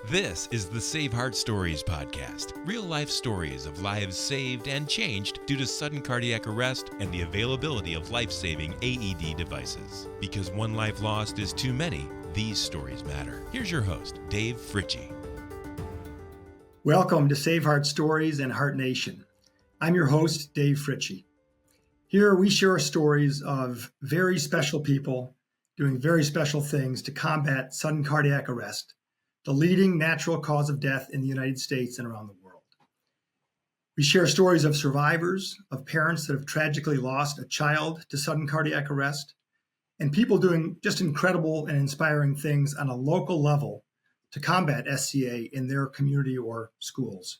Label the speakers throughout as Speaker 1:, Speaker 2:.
Speaker 1: This is the SaveHeart Stories podcast. Real-life stories of lives saved and changed due to sudden cardiac arrest and the availability of life-saving AED devices. Because one life lost is too many, these stories matter. Here's your host, Dave Fritzsche.
Speaker 2: Welcome to SaveHeart Stories and HeartNation. I'm your host, Dave Fritzsche. Here we share stories of very special people doing very special things to combat sudden cardiac arrest, the leading natural cause of death in the United States and around the world. We share stories of survivors, of parents that have tragically lost a child to sudden cardiac arrest, and people doing just incredible and inspiring things on a local level to combat SCA in their community or schools.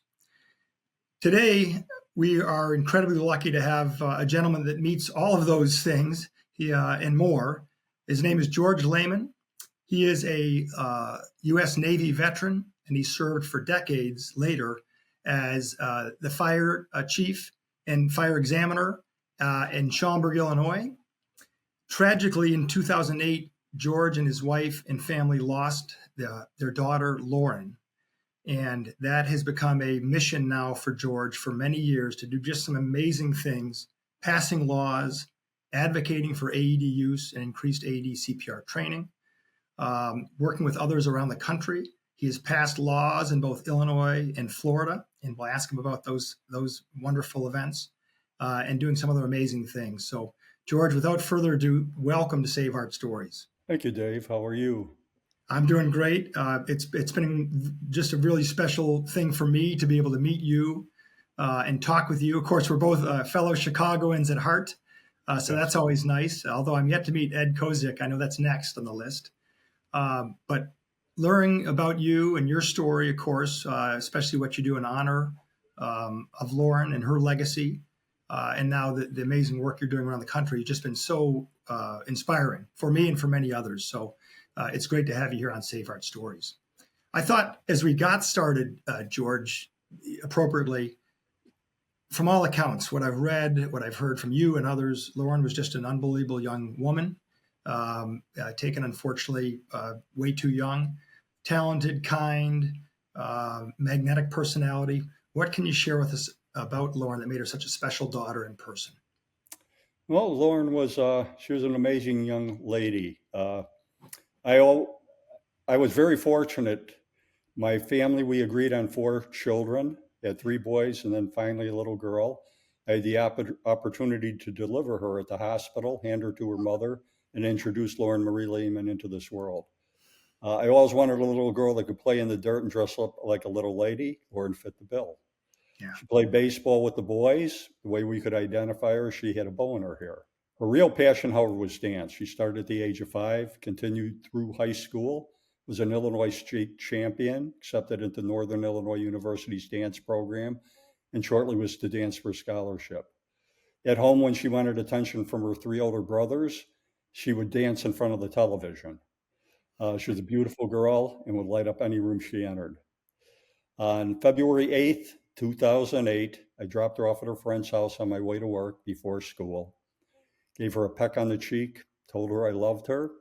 Speaker 2: Today, we are incredibly lucky to have a gentleman that meets all of those things and more. His name is George Laman. He is a U.S. Navy veteran, and he served for decades later as the fire chief and fire examiner in Schaumburg, Illinois. Tragically, in 2008, George and his wife and family lost their daughter, Lauren. And that has become a mission now for George for many years to do just some amazing things, passing laws, advocating for AED use and increased AED CPR training. Working with others around the country. He has passed laws in both Illinois and Florida, and we'll ask him about those wonderful events and doing some other amazing things. So, George, without further ado, welcome to SaveHeart Stories.
Speaker 3: Thank you, Dave. How are you?
Speaker 2: I'm doing great. It's been just a really special thing for me to be able to meet you and talk with you. Of course, we're both fellow Chicagoans at heart, so that's always nice. Although I'm yet to meet Ed Kozik, I know that's next on the list. But learning about you and your story, of course, especially what you do in honor of Lauren and her legacy, and now the amazing work you're doing around the country, has just been so inspiring for me and for many others. So it's great to have you here on SaveHeart Stories. I thought as we got started, George, appropriately, from all accounts, what I've read, what I've heard from you and others, Lauren was just an unbelievable young woman. Taken, unfortunately, way too young, talented, kind, magnetic personality. What can you share with us about Lauren that made her such a special daughter in person?
Speaker 3: Well, Lauren was, she was an amazing young lady. I was very fortunate. My family, we agreed on 4 children, had 3 boys, and then finally a little girl. I had the opportunity to deliver her at the hospital, hand her to her mother, and introduced Lauren Marie Lehman into this world. I always wanted a little girl that could play in the dirt and dress up like a little lady. Lauren fit the bill. Yeah. She played baseball with the boys. The way we could identify her, she had a bow in her hair. Her real passion, however, was dance. She started at the age of 5, continued through high school, was an Illinois state champion, accepted into Northern Illinois University's dance program, and shortly was to dance for a scholarship. At home, when she wanted attention from her 3 older brothers, she would dance in front of the television. She was a beautiful girl and would light up any room she entered. On February 8th, 2008, I dropped her off at her friend's house on my way to work before school, gave her a peck on the cheek, told her I loved her,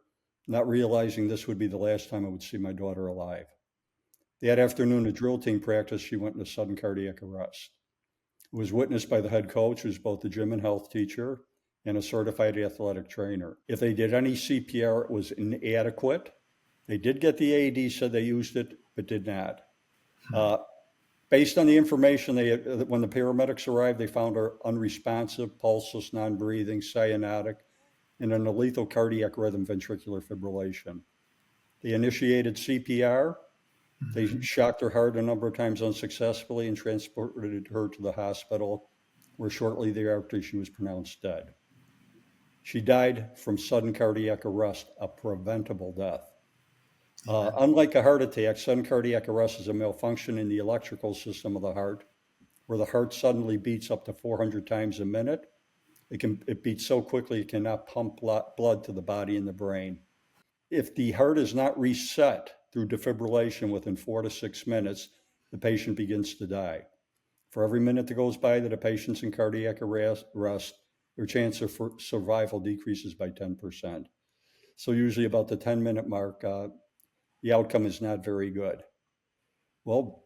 Speaker 3: not realizing this would be the last time I would see my daughter alive. That afternoon at drill team practice, she went into sudden cardiac arrest. It was witnessed by the head coach, who's both a gym and health teacher, and a certified athletic trainer. If they did any CPR, it was inadequate. They did get the AED, said they used it, but did not. Based on the information, when the paramedics arrived, they found her unresponsive, pulseless, non-breathing, cyanotic, and in a lethal cardiac rhythm, ventricular fibrillation. They initiated CPR. They shocked her heart a number of times unsuccessfully and transported her to the hospital, where shortly thereafter she was pronounced dead. She died from sudden cardiac arrest, a preventable death. Unlike a heart attack, sudden cardiac arrest is a malfunction in the electrical system of the heart, where the heart suddenly beats up to 400 times a minute. It beats so quickly it cannot pump blood to the body and the brain. If the heart is not reset through defibrillation within 4 to 6 minutes, the patient begins to die. For every minute that goes by that a patient's in cardiac arrest, their chance of survival decreases by 10%. So usually about the 10-minute mark, the outcome is not very good. Well,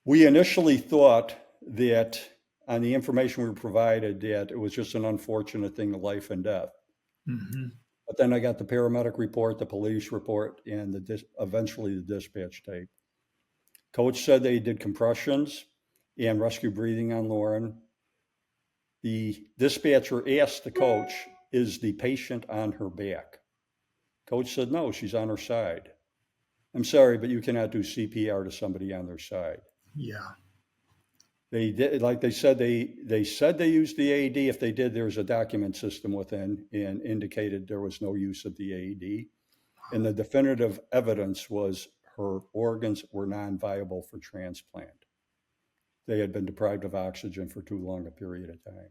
Speaker 3: we initially thought that on the information we were provided that it was just an unfortunate thing of life and death.
Speaker 2: Mm-hmm.
Speaker 3: But then I got the paramedic report, the police report, and eventually the dispatch tape. Coach said they did compressions and rescue breathing on Lauren. The dispatcher asked the coach, is the patient on her back? Coach said, no, she's on her side. I'm sorry, but you cannot do CPR to somebody on their side.
Speaker 2: Yeah.
Speaker 3: They did, like they said they used the AED. If they did, there was a document system within and indicated there was no use of the AED. And the definitive evidence was her organs were non-viable for transplant. They had been deprived of oxygen for too long a period of time.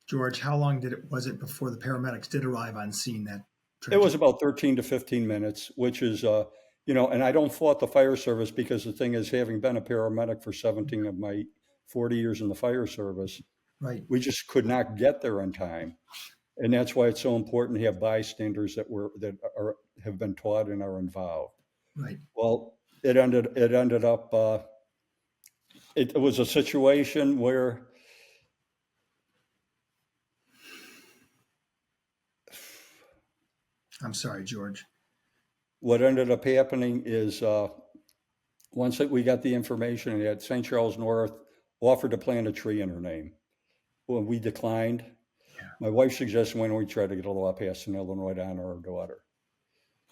Speaker 2: George, how long was it before the paramedics did arrive on scene? That
Speaker 3: tragedy? It was about 13 to 15 minutes, which is, and I don't fault the fire service, because the thing is, having been a paramedic for 17 of my 40 years in the fire service,
Speaker 2: right,
Speaker 3: we just could not get there in time. And that's why it's so important to have bystanders that have been taught and are involved.
Speaker 2: Right.
Speaker 3: Well, it ended up, it was a situation where
Speaker 2: I'm sorry, George.
Speaker 3: What ended up happening is once we got the information that St. Charles North offered to plant a tree in her name. Well, we declined.
Speaker 2: Yeah.
Speaker 3: My wife suggested, why don't we try to get a law passed in Illinois to honor her daughter.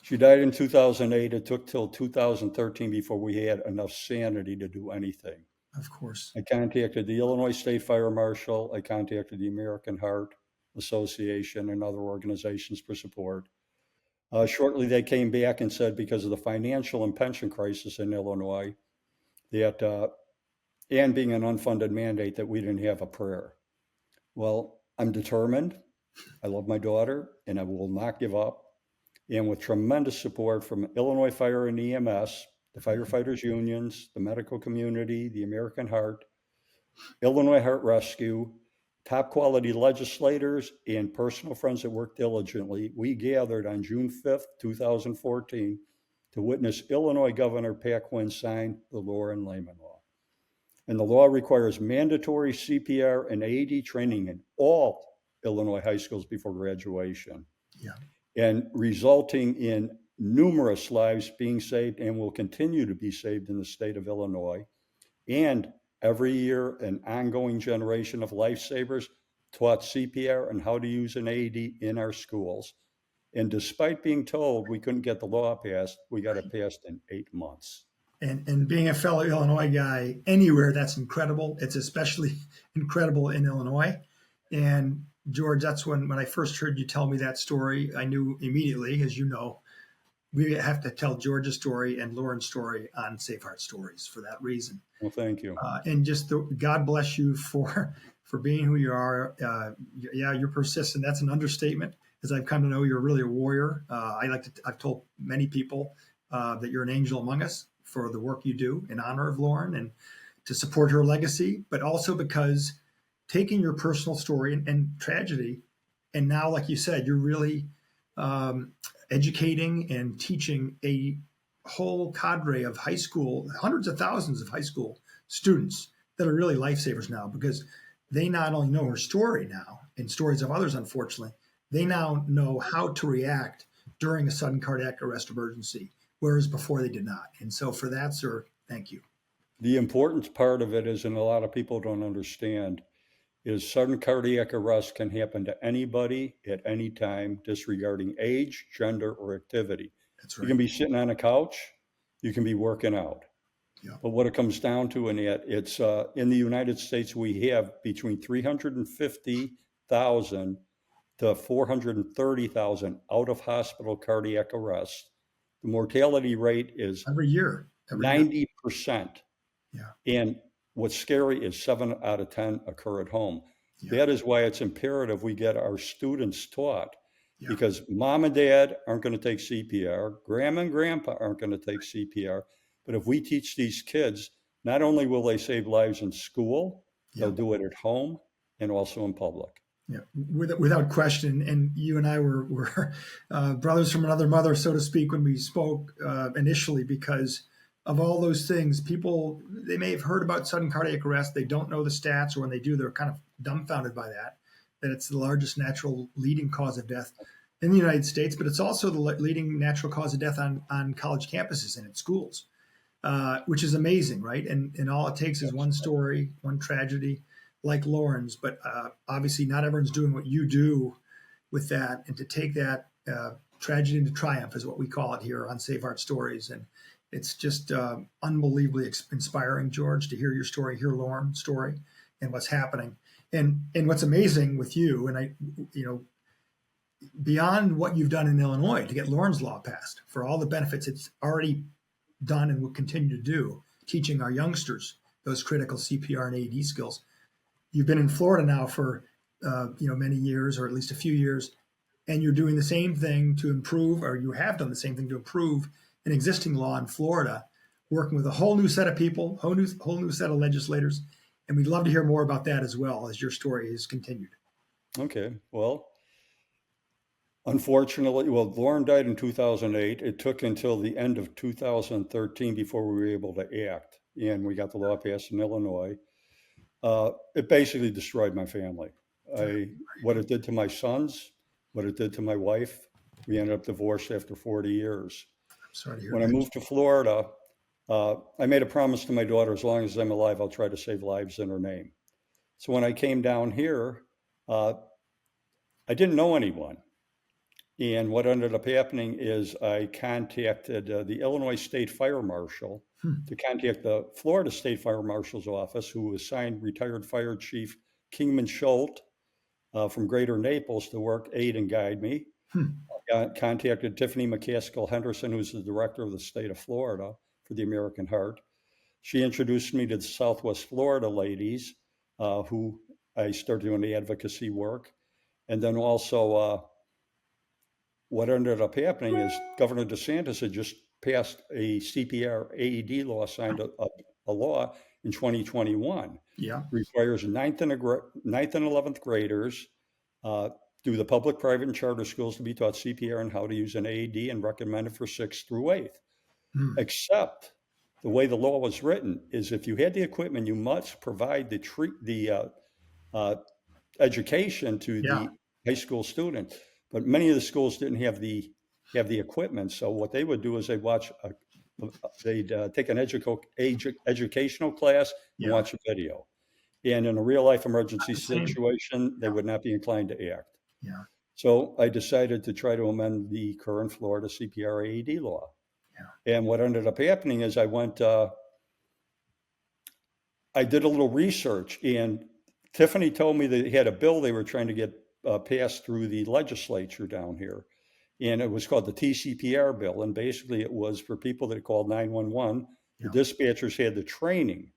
Speaker 3: She died in 2008. It took till 2013 before we had enough sanity to do anything.
Speaker 2: Of course.
Speaker 3: I contacted the Illinois State Fire Marshal. I contacted the American Heart Association and other organizations for support. Shortly, they came back and said, because of the financial and pension crisis in Illinois, that and being an unfunded mandate, that we didn't have a prayer. Well, I'm determined. I love my daughter, and I will not give up. And with tremendous support from Illinois Fire and EMS, the firefighters unions, the medical community, the American Heart, Illinois Heart Rescue, top quality legislators, and personal friends that worked diligently, we gathered on June 5th, 2014, to witness Illinois Governor Paquin sign the Lauren Laman Law. And the law requires mandatory CPR and AED training in all Illinois high schools before graduation.
Speaker 2: Yeah.
Speaker 3: And resulting in numerous lives being saved and will continue to be saved in the state of Illinois. And every year, an ongoing generation of lifesavers taught CPR and how to use an AED in our schools. And despite being told we couldn't get the law passed, we got it passed in 8 months.
Speaker 2: And being a fellow Illinois guy, anywhere, that's incredible. It's especially incredible in Illinois. And George, that's when I first heard you tell me that story, I knew immediately, as you know, we have to tell George's story and Lauren's story on SaveHeart Stories for that reason.
Speaker 3: Well, thank you.
Speaker 2: And just God bless you for being who you are. Yeah, you're persistent. That's an understatement. As I've come to know, you're really a warrior. I've told many people that you're an angel among us for the work you do in honor of Lauren and to support her legacy, but also because taking your personal story and tragedy, and now, like you said, you're really educating and teaching a whole cadre of high school, hundreds of thousands of high school students that are really lifesavers now, because they not only know her story now and stories of others, unfortunately, they now know how to react during a sudden cardiac arrest emergency, whereas before they did not. And so for that, sir, thank you.
Speaker 3: The important part of it is, and a lot of people don't understand, is sudden cardiac arrest can happen to anybody at any time, disregarding age, gender, or activity.
Speaker 2: That's right.
Speaker 3: You can be sitting on a couch, you can be working out.
Speaker 2: Yeah.
Speaker 3: But what it comes down to, and it's in the United States, we have between 350,000 to 430,000 out of hospital cardiac arrests. The mortality rate is
Speaker 2: every year.
Speaker 3: 90%.
Speaker 2: Yeah.
Speaker 3: And what's scary is 7 out of 10 occur at home.
Speaker 2: Yeah.
Speaker 3: That is why it's imperative we get our students taught,
Speaker 2: yeah.
Speaker 3: because mom and dad aren't going to take CPR, grandma and grandpa aren't going to take CPR. But if we teach these kids, not only will they save lives in school,
Speaker 2: yeah.
Speaker 3: they'll do it at home and also in public.
Speaker 2: Yeah, without question. And you and I were brothers from another mother, so to speak, when we spoke initially, because of all those things, people, they may have heard about sudden cardiac arrest. They don't know the stats, or when they do, they're kind of dumbfounded by that it's the largest natural leading cause of death in the United States, but it's also the leading natural cause of death on college campuses and at schools, which is amazing, right? And all it takes is one story, one tragedy like Lauren's, but obviously not everyone's doing what you do with that, and to take that tragedy into triumph is what we call it here on SaveHeart Stories. And it's just unbelievably inspiring, George, to hear your story, hear Lauren's story and what's happening. And what's amazing with you, and beyond what you've done in Illinois to get Lauren's Law passed, for all the benefits it's already done and will continue to do, teaching our youngsters those critical CPR and AED skills. You've been in Florida now for many years, or at least a few years, and you're doing the same thing to improve, or you have done the same thing to improve an existing law in Florida, working with a whole new set of people, whole new set of legislators. And we'd love to hear more about that as well as your story is continued.
Speaker 3: Okay. Well, unfortunately, Lauren died in 2008. It took until the end of 2013 before we were able to act. And we got the law passed in Illinois. It basically destroyed my family. What it did to my sons, what it did to my wife. We ended up divorced after 40 years.
Speaker 2: I'm sorry to hear
Speaker 3: when
Speaker 2: that.
Speaker 3: I moved to Florida, I made a promise to my daughter, as long as I'm alive, I'll try to save lives in her name. So when I came down here, I didn't know anyone. And what ended up happening is I contacted the Illinois State Fire Marshal to contact the Florida State Fire Marshal's office, who assigned retired Fire Chief Kingman Schultz from Greater Naples to work, aid, and guide me. I contacted Tiffany McCaskill Henderson, who's the director of the state of Florida for the American Heart. She introduced me to the Southwest Florida ladies, who I started doing the advocacy work. And then also what ended up happening is Governor DeSantis had just passed a CPR AED law, signed a law in 2021.
Speaker 2: Yeah.
Speaker 3: Requires 9th and 11th graders through the public, private, and charter schools to be taught CPR and how to use an AED, and recommended for 6th through 8th. Except the way the law was written is, if you had the equipment, you must provide the education to the high school student. But many of the schools didn't have the equipment. So what they would do is they'd take an educational class and watch a video. And in a real life emergency situation, they would not be inclined to act.
Speaker 2: Yeah.
Speaker 3: So I decided to try to amend the current Florida CPR AED law. Yeah. And what ended up happening is I did a little research, and Tiffany told me that they had a bill they were trying to get passed through the legislature down here. And it was called the TCPR bill. And basically it was for people that called 911. The dispatchers had the training.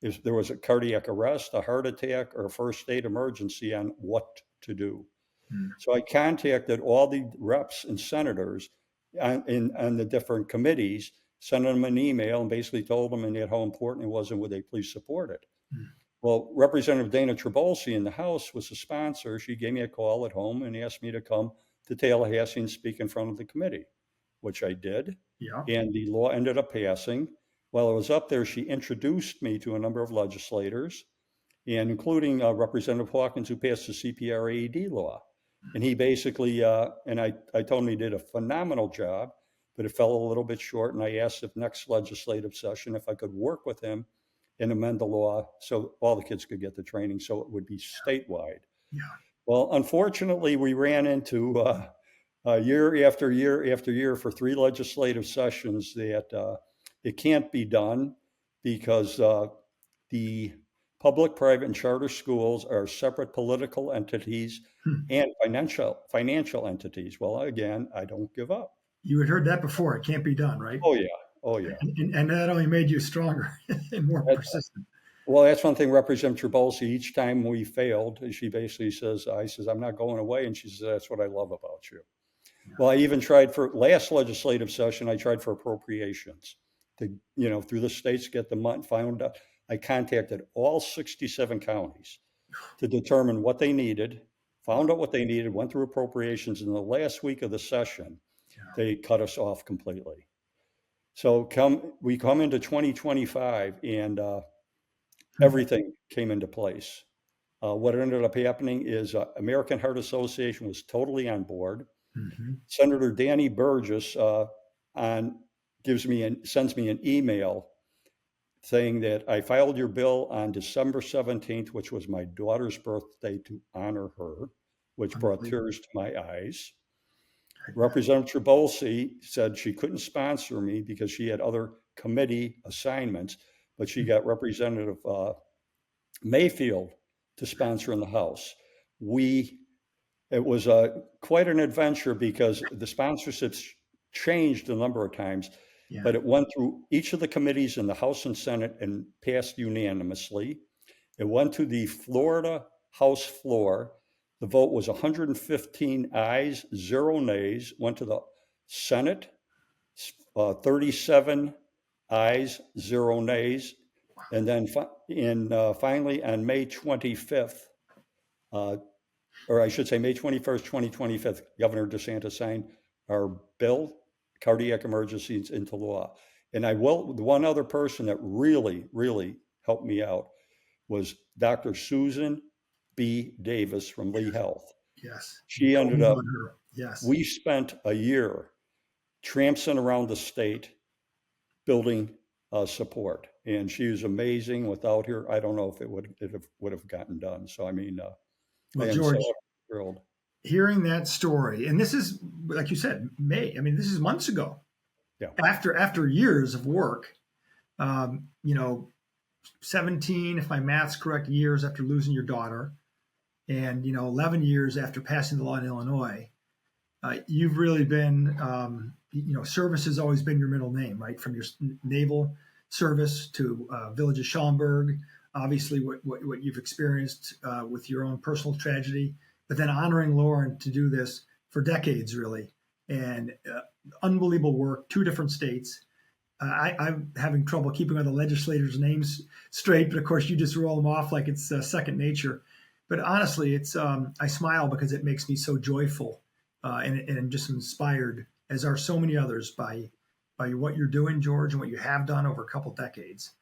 Speaker 3: If there was a cardiac arrest, a heart attack, or a first aid emergency, on what to do. So I contacted all the reps and senators on the different committees, sent them an email, and basically told them how important it was and would they please support it. Well, Representative Dana Trabulsi in the House was a sponsor. She gave me a call at home and asked me to come to Tallahassee and speak in front of the committee, which I did. Yeah. And the law ended up passing. While I was up there, she introduced me to a number of legislators, and including Representative Hawkins, who passed the CPR AED law. And he basically, and I told him he did a phenomenal job, but it fell a little bit short. And I asked if next legislative session, if I could work with him and amend the law so all the kids could get the training, so it would be statewide. Yeah. Well, unfortunately, we ran into year after year after year for 3 legislative sessions that it can't be done because the public, private, and charter schools are separate political entities and financial entities. Well, again, I don't give up.
Speaker 2: You had heard that before. It can't be done, right?
Speaker 3: Oh, yeah. Oh, yeah.
Speaker 2: And that only made you stronger and more persistent.
Speaker 3: Well, that's one thing Representative Trabulsi, each time we failed, she basically says, I'm not going away. And she says, that's what I love about you. Yeah. Well, I even tried for last legislative session, I tried for appropriations to, through the states, get the money. I contacted all 67 counties to determine what they needed, found out what they needed, went through appropriations. In the last week of the session, they cut us off completely. So we come into 2025 and everything came into place. What ended up happening is American Heart Association was totally on board.
Speaker 2: Mm-hmm.
Speaker 3: Senator Danny Burgess sends me an email saying that I filed your bill on December 17th, which was my daughter's birthday, to honor her, which brought tears to my eyes. Representative Trabolsi said she couldn't sponsor me because she had other committee assignments, but she got Representative Mayfield to sponsor in the House. It was quite an adventure because the sponsorships changed a number of times, but it went through each of the committees in the House and Senate and passed unanimously. It went to the Florida House floor. The vote was 115 ayes, 0 nays. Went to the Senate, 37 ayes, 0 nays. And then finally on May 25th, or I should say May 21st, 2025, Governor DeSantis signed our bill, cardiac emergencies, into law. And the one other person that really, really helped me out was Dr. Susan B. Davis from Lee Health.
Speaker 2: Yes.
Speaker 3: She ended up,
Speaker 2: yes.
Speaker 3: We spent a year tramping around the state building support. And she was amazing. Without her, I don't know if it would have gotten done. So, I mean,
Speaker 2: well, George,
Speaker 3: so thrilled.
Speaker 2: Hearing that story, and this is, like you said, May. I mean, this is months ago.
Speaker 3: Yeah.
Speaker 2: After years of work, 17, if my math's correct, years after losing your daughter, and 11 years after passing the law in Illinois, you've really been, service has always been your middle name, right? From your naval service to Village of Schaumburg, obviously what you've experienced with your own personal tragedy, but then honoring Lauren to do this for decades, really, and unbelievable work, 2 different states. I'm having trouble keeping all the legislators' names straight, but of course you just roll them off like it's second nature. But honestly, it's I smile because it makes me so joyful and just inspired, as are so many others, by what you're doing, George, and what you have done over a couple decades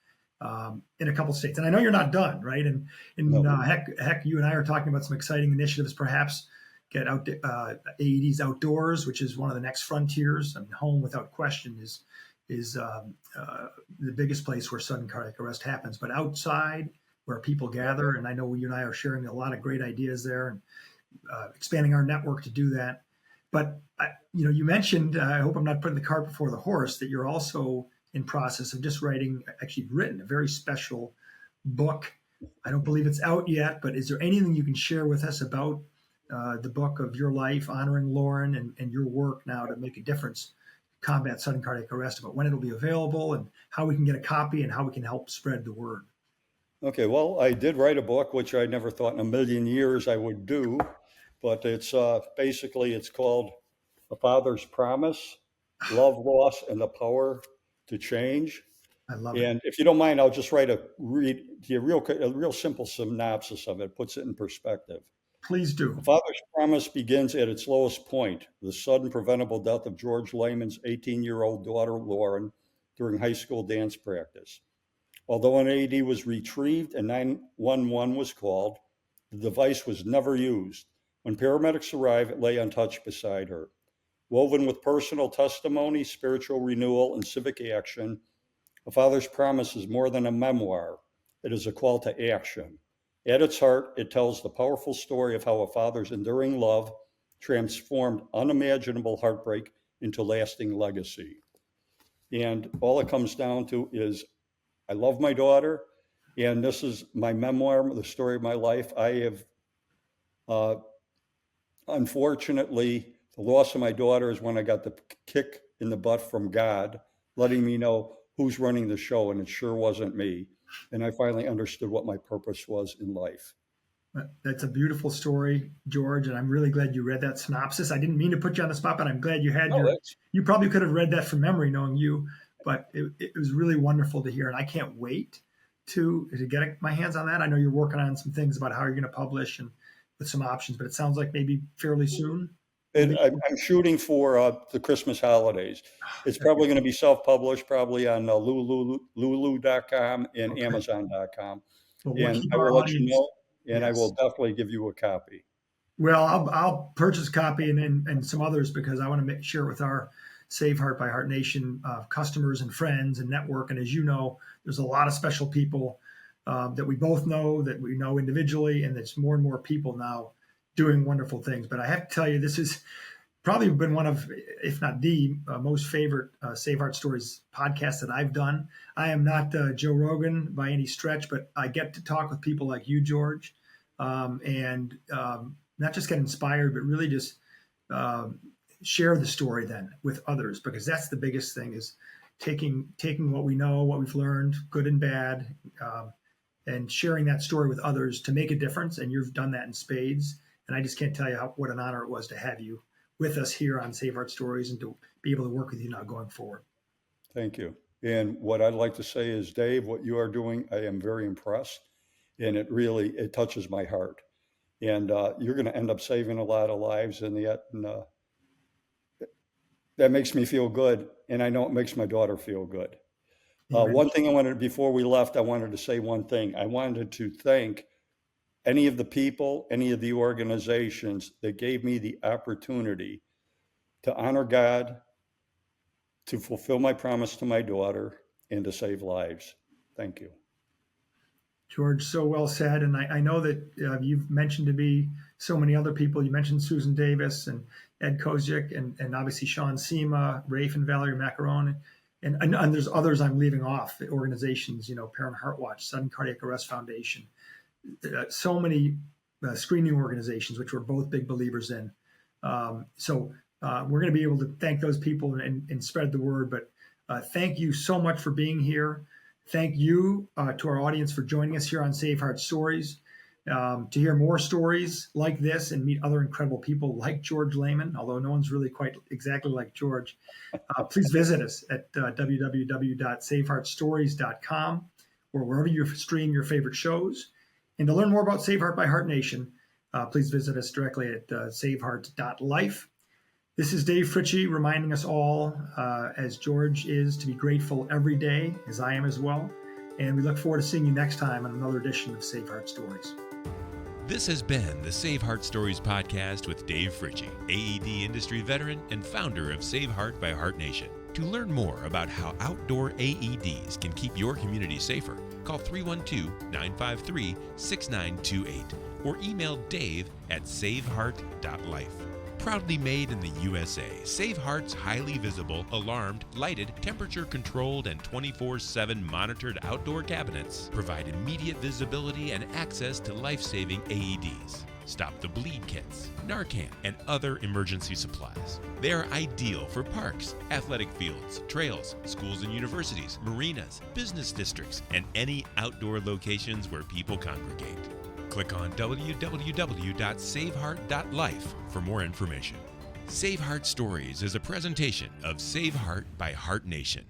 Speaker 2: in a couple states. And I know you're not done, right? And no. Heck, you and I are talking about some exciting initiatives, perhaps get out AEDs outdoors, which is one of the next frontiers. I mean, home without question is the biggest place where sudden cardiac arrest happens, but outside where people gather. And I know you and I are sharing a lot of great ideas there and expanding our network to do that. But you mentioned, I hope I'm not putting the cart before the horse, that you're also in process of just written a very special book. I don't believe it's out yet, but is there anything you can share with us about the book of your life, honoring Lauren, and your work now to make a difference, combat sudden cardiac arrest, about when it'll be available and how we can get a copy and how we can help spread the word?
Speaker 3: Okay, well, I did write a book, which I never thought in a million years I would do, but it's basically, it's called A Father's Promise, Love, Loss, and the Power to Change.
Speaker 2: I love it.
Speaker 3: And if you don't mind, I'll just read a real simple synopsis of it, puts it in perspective.
Speaker 2: Please do.
Speaker 3: The Father's Promise begins at its lowest point, the sudden preventable death of George Laman's 18-year-old daughter, Lauren, during high school dance practice. Although an AED was retrieved and 911 was called, the device was never used. When paramedics arrived, it lay untouched beside her. Woven with personal testimony, spiritual renewal, and civic action, A Father's Promise is more than a memoir. It is a call to action. At its heart, it tells the powerful story of how a father's enduring love transformed unimaginable heartbreak into lasting legacy. And all it comes down to is, I love my daughter, and this is my memoir, the story of my life. I have, unfortunately, the loss of my daughter is when I got the kick in the butt from God, letting me know who's running the show, and it sure wasn't me. And I finally understood what my purpose was in life.
Speaker 2: That's a beautiful story, George, and I'm really glad you read that synopsis. I didn't mean to put you on the spot, but I'm glad you had you probably could have read that from memory, knowing you, but it was really wonderful to hear, and I can't wait to get my hands on that. I know you're working on some things about how you're going to publish and with some options, but it sounds like maybe fairly soon.
Speaker 3: I'm shooting for the Christmas holidays. It's probably going to be self-published, probably on Lulu.com and
Speaker 2: Okay.
Speaker 3: Amazon.com.
Speaker 2: Well, we'll
Speaker 3: And
Speaker 2: keep
Speaker 3: I
Speaker 2: our
Speaker 3: will let you
Speaker 2: audience.
Speaker 3: know, and I
Speaker 2: Yes.
Speaker 3: will definitely give you a copy.
Speaker 2: Well, I'll purchase a copy and some others because I want to share it with our SaveHeart by HeartNation customers and friends and network. And as you know, there's a lot of special people that we both know, that we know individually, and there's more and more people now doing wonderful things. But I have to tell you, this has probably been one of, if not the most favorite SaveHeart Stories podcast that I've done. I am not Joe Rogan by any stretch, but I get to talk with people like you, George, and not just get inspired, but really just share the story then with others, because that's the biggest thing, is taking what we know, what we've learned, good and bad, and sharing that story with others to make a difference. And you've done that in spades. And I just can't tell you what an honor it was to have you with us here on SaveHeart Stories and to be able to work with you now going forward.
Speaker 3: Thank you. And what I'd like to say is, Dave, what you are doing, I am very impressed. And it touches my heart. And you're going to end up saving a lot of lives, and that makes me feel good. And I know it makes my daughter feel good. One thing before we left, I wanted to say one thing. I wanted to thank any of the people, any of the organizations that gave me the opportunity to honor God, to fulfill my promise to my daughter, and to save lives. Thank you.
Speaker 2: George, so well said. And I know that you've mentioned to me so many other people. You mentioned Susan Davis and Ed Kozic and obviously Sean Sema, Rafe and Valerie Macaron. And there's others I'm leaving off, organizations, Parent Heart Watch, Sudden Cardiac Arrest Foundation, so many screening organizations, which we're both big believers in. So we're going to be able to thank those people and spread the word. But thank you so much for being here. Thank you to our audience for joining us here on SaveHeart Stories. To hear more stories like this and meet other incredible people like George Laman, although no one's really quite exactly like George, please visit us at www.saveheartstories.com or wherever you stream your favorite shows. And to learn more about SaveHeart by HeartNation, please visit us directly at saveheart.life. This is Dave Fritzsche reminding us all, as George is, to be grateful every day, as I am as well. And we look forward to seeing you next time on another edition of SaveHeart Stories.
Speaker 1: This has been the SaveHeart Stories podcast with Dave Fritzsche, AED industry veteran and founder of SaveHeart by HeartNation. To learn more about how outdoor AEDs can keep your community safer, call 312-953-6928 or email Dave at saveheart.life. Proudly made in the USA, SaveHeart's highly visible, alarmed, lighted, temperature-controlled, and 24/7 monitored outdoor cabinets provide immediate visibility and access to life-saving AEDs. Stop the bleed kits, Narcan, and other emergency supplies. They are ideal for parks, athletic fields, trails, schools and universities, marinas, business districts, and any outdoor locations where people congregate. Click on www.saveheart.life for more information. SaveHeart Stories is a presentation of SaveHeart by HeartNation.